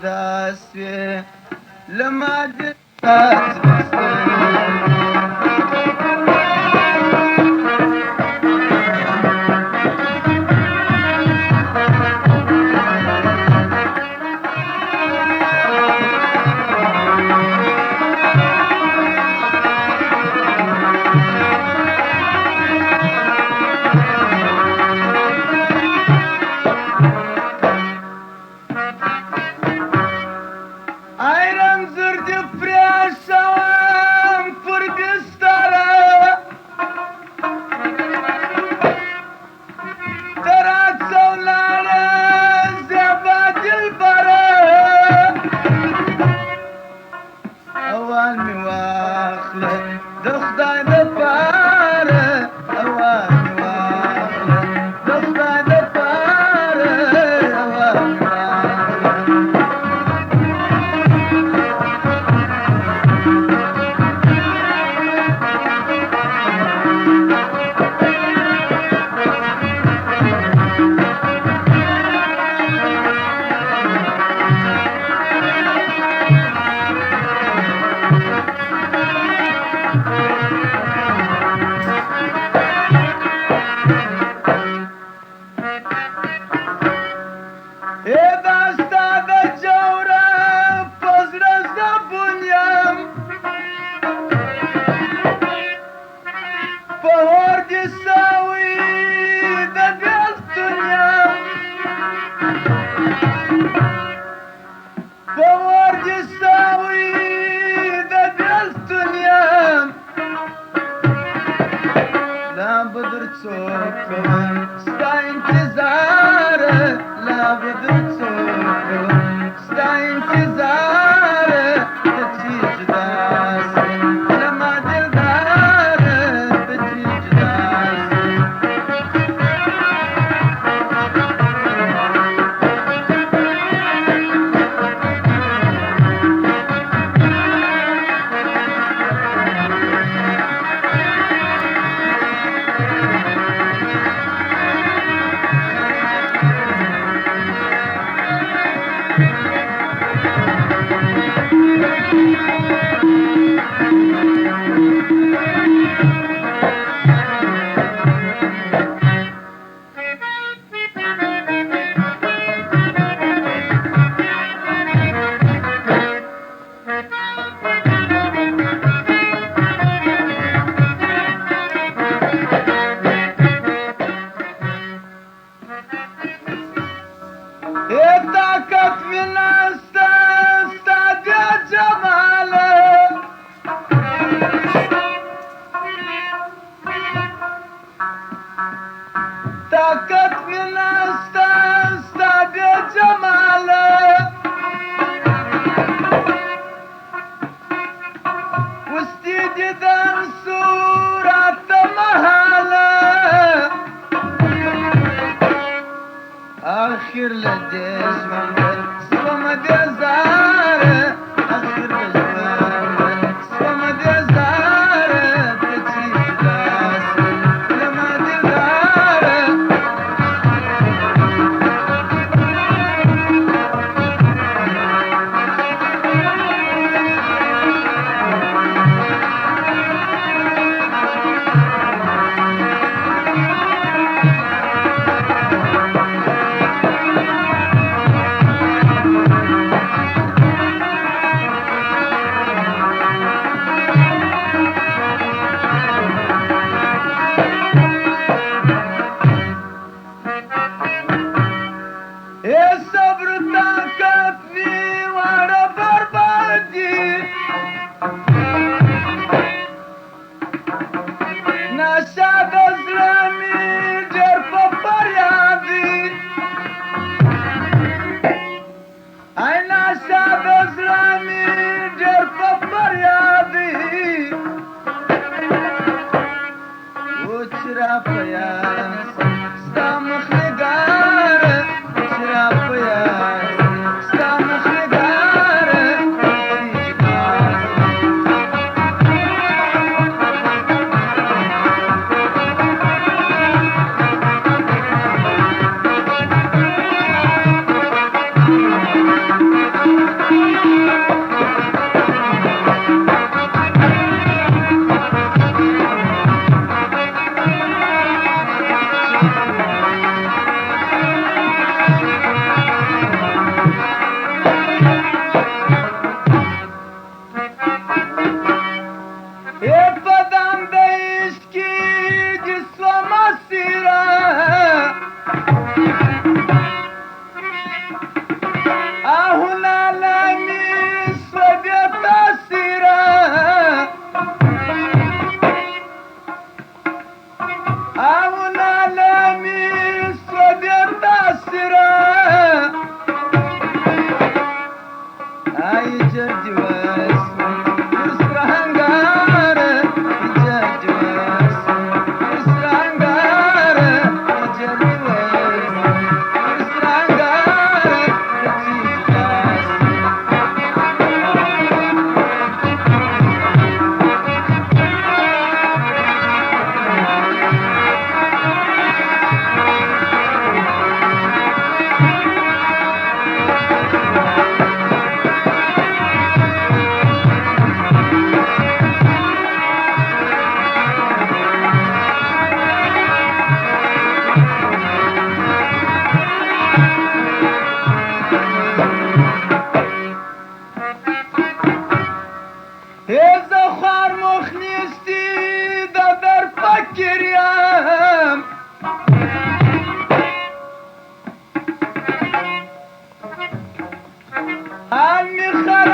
داسي لما جات Ayran zırcı preşavam Kürdistan'a Tarat savlara zebadil bara Aval mi vakle Dıxday da para Aval mi vakle Dıxday da para Aval mi vakle Dasta da çavra pozrazda bunyam Pohordi sawi da deltunyam Pohordi sawi da deltunyam La بدر تصوفهم ستا انتظار لا بدر تصوفهم ستا انتظار تجيج داسي لما دلدار تجيج داسي طاقت من استاد يا جماله طاقت من استاد يا جماله واستيدي ذا صورة مهاله آخر لديش من صوم ديزار آخر لجوان صوم ديزار تجيب داسي لما ديزار الصبر طاقتني ورا بربادي نشاد ظلامي جرف بريادي اي نشاد ظلامي جرف بريادي وشرف يا استمخ نقار شرف يا استمخ نقار اي جدي واسم يسر هنقاره جدي واسم يسر هنقاره جدي واسم يسر هنقاره جدي واسم إذا خار مخنيستي دا در فكر يام عمي خار